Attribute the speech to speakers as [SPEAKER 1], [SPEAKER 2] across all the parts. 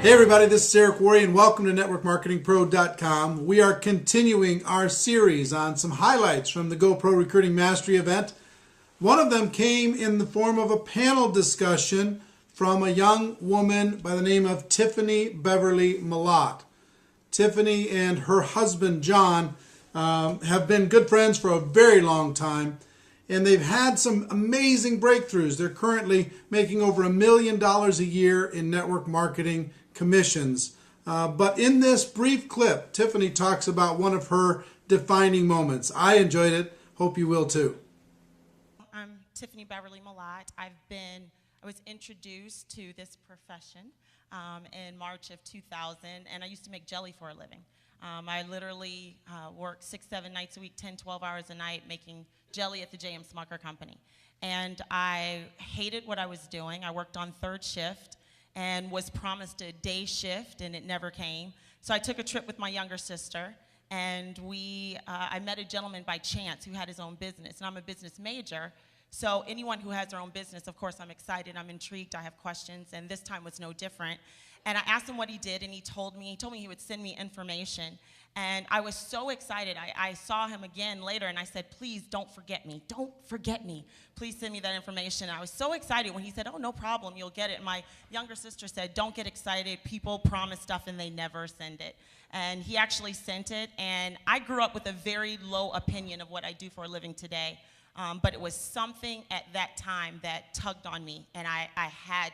[SPEAKER 1] Hey everybody, this is Eric Worre and welcome to NetworkMarketingPro.com. We are continuing our series on some highlights from the GoPro Recruiting Mastery event. One of them came in the form of a panel discussion from a young woman by the name of Tiffaney Beverly Malott. Tiffaney and her husband John have been good friends for a very long time, and they've had some amazing breakthroughs. They're currently making over $1 million a year in network marketing commissions. But in this brief clip, Tiffaney talks about one of her defining moments. I enjoyed it. Hope you will too.
[SPEAKER 2] I'm Tiffaney Beverly Malott. I was introduced to this profession in March of 2000, and I used to make jelly for a living. I literally worked 6-7 nights a week, 10-12 hours a night, making jelly at the J.M. Smucker Company. And I hated what I was doing. I worked on third shift and was promised a day shift, and it never came. So I took a trip with my younger sister, and I met a gentleman by chance who had his own business, and I'm a business major. So anyone who has their own business, of course, I'm excited, I'm intrigued, I have questions, and this time was no different. And I asked him what he did, and he told me he would send me information. And I was so excited. I saw him again later, and I said, please don't forget me. Don't forget me. Please send me that information. And I was so excited when he said, oh, no problem, you'll get it. And my younger sister said, don't get excited. People promise stuff, and they never send it. And he actually sent it, and I grew up with a very low opinion of what I do for a living today. But it was something at that time that tugged on me, and I had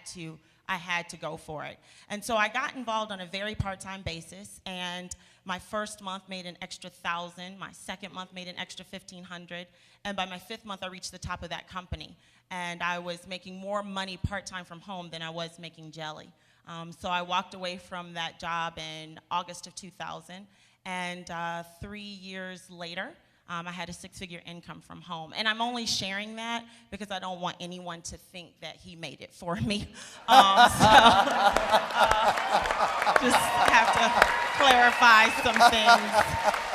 [SPEAKER 2] to go for it. And so I got involved on a very part-time basis, and my first month made an extra $1,000, my second month made an extra $1,500, and by my fifth month I reached the top of that company. And I was making more money part-time from home than I was making jelly. So I walked away from that job in August of 2000, and 3 years later, I had a 6-figure income from home. And I'm only sharing that because I don't want anyone to think that he made it for me. Just have to clarify some things.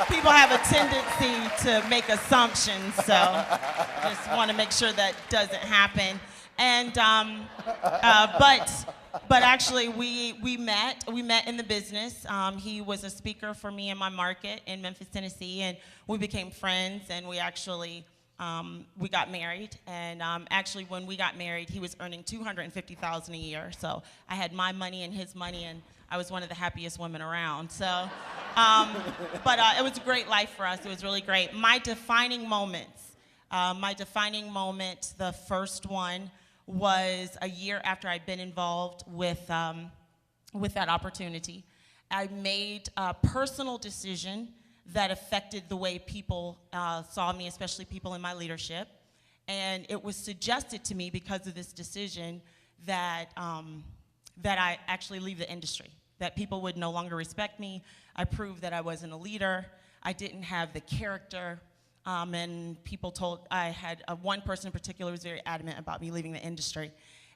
[SPEAKER 2] People have a tendency to make assumptions, so just want to make sure that doesn't happen. And but actually, we met in the business. He was a speaker for me in my market in Memphis, Tennessee, and we became friends, and we actually we got married. And actually, when we got married, he was earning $250,000 a year. So I had my money and his money, and I was one of the happiest women around. So, but it was a great life for us. It was really great. My defining moments, the first one was a year after I'd been involved with that opportunity. I made a personal decision that affected the way people saw me, especially people in my leadership. And it was suggested to me because of this decision that I actually leave the industry, that people would no longer respect me. I proved that I wasn't a leader. I didn't have the character. And people told, I had one person in particular was very adamant about me leaving the industry.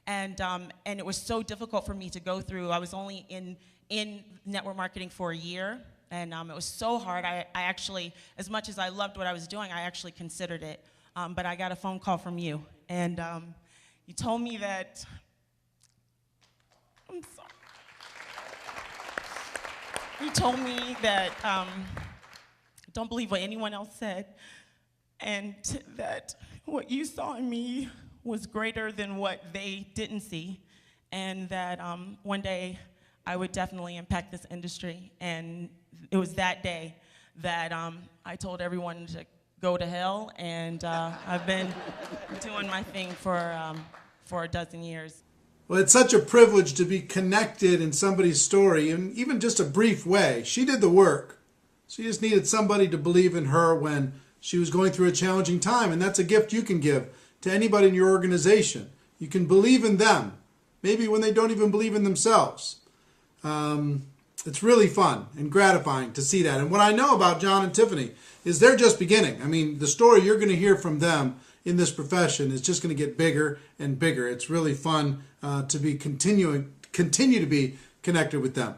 [SPEAKER 2] And it was so difficult for me to go through. I was only in network marketing for a year, and it was so hard. I actually, as much as I loved what I was doing, I actually considered it. But I got a phone call from you, and you told me that, I'm sorry. You told me that, don't believe what anyone else said, and that what you saw in me was greater than what they didn't see, and that one day I would definitely impact this industry. And it was that day that I told everyone to go to hell, and I've been doing my thing for a dozen years.
[SPEAKER 1] Well, it's such a privilege to be connected in somebody's story, in even just a brief way. She did the work. She just needed somebody to believe in her when she was going through a challenging time, and that's a gift you can give to anybody in your organization. You can believe in them, maybe when they don't even believe in themselves. It's really fun and gratifying to see that. And what I know about John and Tiffaney is they're just beginning. I mean, the story you're going to hear from them in this profession is just going to get bigger and bigger. It's really fun to be continue to be connected with them.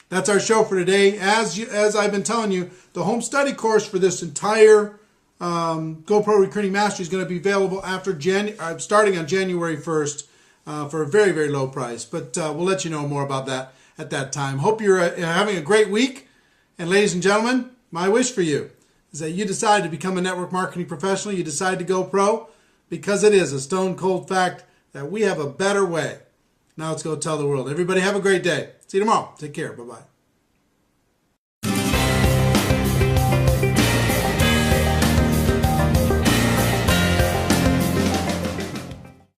[SPEAKER 1] That's our show for today. As I've been telling you, the home study course for this entire GoPro Recruiting Mastery is going to be available after starting on January 1st for a very, very low price. But we'll let you know more about that at that time. Hope you're having a great week. And ladies and gentlemen, my wish for you is that you decide to become a network marketing professional. You decide to go pro, because it is a stone cold fact that we have a better way. Now let's go tell the world. Everybody have a great day. See you tomorrow. Take care. Bye-bye.